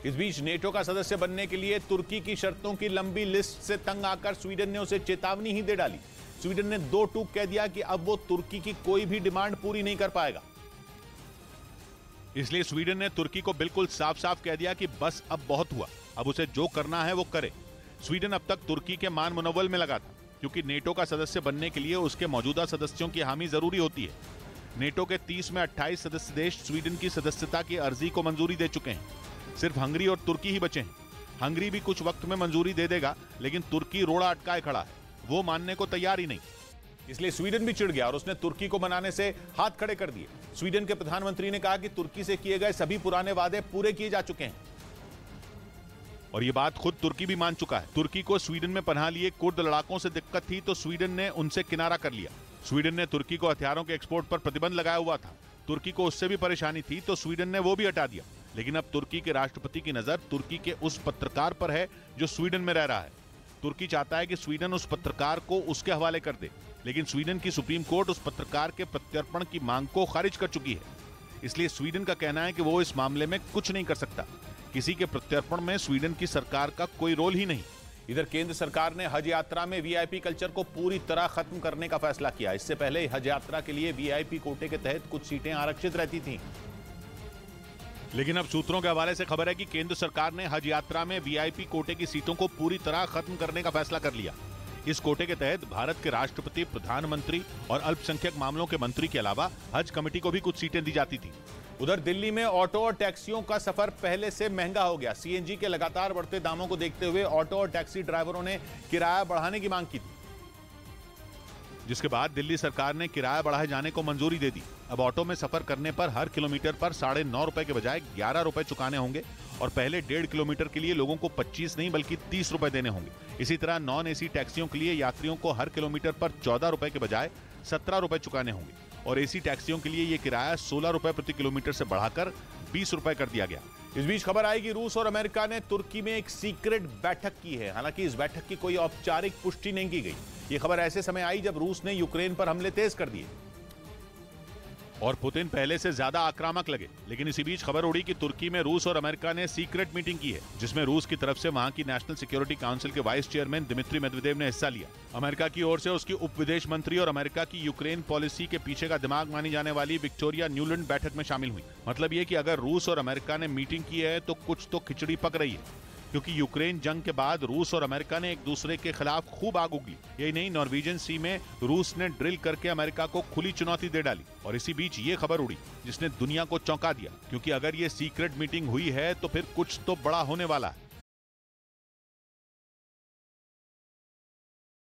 इस बीच नेटो का सदस्य बनने के लिए तुर्की की शर्तों की लंबी लिस्ट से तंग आकर स्वीडन ने उसे चेतावनी ही दे डाली। स्वीडन ने दो टूक कह दिया कि अब वो तुर्की की कोई भी डिमांड पूरी नहीं कर पाएगा। इसलिए स्वीडन ने तुर्की को बिल्कुल साफ साफ कह दिया कि बस अब बहुत हुआ, अब उसे जो करना है वो करे। स्वीडन अब तक तुर्की के मान मनोबल में लगा था, क्योंकि नेटो का सदस्य बनने के लिए उसके मौजूदा सदस्यों की हामी जरूरी होती है। नेटो के 30 में 28 सदस्य देश स्वीडन की सदस्यता की अर्जी को मंजूरी दे चुके हैं। सिर्फ हंगरी और तुर्की ही बचे हैं। हंगरी भी कुछ वक्त में मंजूरी दे देगा, लेकिन तुर्की रोड़ा अटकाए खड़ा है, वो मानने को तैयार ही नहीं। इसलिए स्वीडन भी चिढ़ गया और उसने तुर्की को मनाने से हाथ खड़े कर दिए। स्वीडन के प्रधानमंत्री ने कहा कि तुर्की से किए गए सभी पुराने वादे पूरे किए जा चुके हैं, और यह बात खुद तुर्की भी मान चुका है। तुर्की को स्वीडन में पनाह लिए कुर्द लड़ाकों से दिक्कत थी, तो स्वीडन ने उनसे किनारा कर लिया। स्वीडन ने तुर्की को हथियारों के एक्सपोर्ट पर प्रतिबंध लगाया हुआ था। तुर्की को उससे भी परेशानी थी, तो स्वीडन ने वो भी हटा दिया। लेकिन अब तुर्की के राष्ट्रपति की नजर तुर्की के उस पत्रकार पर है जो स्वीडन में रह रहा है। तुर्की चाहता है कि स्वीडन उस पत्रकार को उसके हवाले कर दे, लेकिन स्वीडन की सुप्रीम कोर्ट उस पत्रकार के प्रत्यर्पण की मांग को खारिज कर चुकी है। इसलिए स्वीडन का कहना है कि वो इस मामले में कुछ नहीं कर सकता। किसी के प्रत्यर्पण में स्वीडन की सरकार का कोई रोल ही नहीं। इधर केंद्र सरकार ने हज यात्रा में वीआईपी कल्चर को पूरी तरह खत्म करने का फैसला किया। इससे पहले हज यात्रा के लिए वीआईपी कोटे के तहत कुछ सीटें आरक्षित रहती थीं, लेकिन अब सूत्रों के हवाले से खबर है कि केंद्र सरकार ने हज यात्रा में वीआईपी कोटे की सीटों को पूरी तरह खत्म करने का फैसला कर लिया। इस कोटे के तहत भारत के राष्ट्रपति, प्रधानमंत्री और अल्पसंख्यक मामलों के मंत्री के अलावा हज कमेटी को भी कुछ सीटें दी जाती थी। उधर दिल्ली में ऑटो और टैक्सियों का सफर पहले से महंगा हो गया। सीएनजी के लगातार बढ़ते दामों को देखते हुए ऑटो और टैक्सी ड्राइवरों ने किराया बढ़ाने की मांग की थी, जिसके बाद दिल्ली सरकार ने किराया बढ़ाए जाने को मंजूरी दे दी। अब ऑटो में सफर करने पर हर किलोमीटर पर 9.5 रुपए के बजाय 11 रुपए चुकाने होंगे, और पहले 1.5 किलोमीटर के लिए लोगों को 25 नहीं बल्कि 30 रुपए देने होंगे। इसी तरह नॉन एसी टैक्सियों के लिए यात्रियों को हर किलोमीटर पर 14 रुपए के बजाय 17 रुपए चुकाने होंगे, और एसी टैक्सियों के लिए यह किराया 16 रुपए प्रति किलोमीटर से बढ़ाकर 20 रुपए कर दिया गया। इस बीच खबर आई कि रूस और अमेरिका ने तुर्की में एक सीक्रेट बैठक की है। हालांकि इस बैठक की कोई औपचारिक पुष्टि नहीं की गई। ये खबर ऐसे समय आई जब रूस ने यूक्रेन पर हमले तेज कर दिए और पुतिन पहले से ज्यादा आक्रामक लगे। लेकिन इसी बीच खबर उड़ी कि तुर्की में रूस और अमेरिका ने सीक्रेट मीटिंग की है, जिसमें रूस की तरफ से वहां की नेशनल सिक्योरिटी काउंसिल के वाइस चेयरमैन दिमित्री मेदवेदेव ने हिस्सा लिया। अमेरिका की ओर से उसकी उप विदेश मंत्री और अमेरिका की यूक्रेन पॉलिसी के पीछे का दिमाग मानी जाने वाली विक्टोरिया न्यूलैंड बैठक में शामिल हुई। मतलब ये कि अगर रूस और अमेरिका ने मीटिंग की है तो कुछ तो खिचड़ी पक रही है, क्योंकि यूक्रेन जंग के बाद रूस और अमेरिका ने एक दूसरे के खिलाफ खूब आग उगली। यही नहीं, नॉर्वेजियन सी में रूस ने ड्रिल करके अमेरिका को खुली चुनौती दे डाली। और इसी बीच ये खबर उड़ी जिसने दुनिया को चौंका दिया, क्योंकि अगर ये सीक्रेट मीटिंग हुई है तो फिर कुछ तो बड़ा होने वाला है।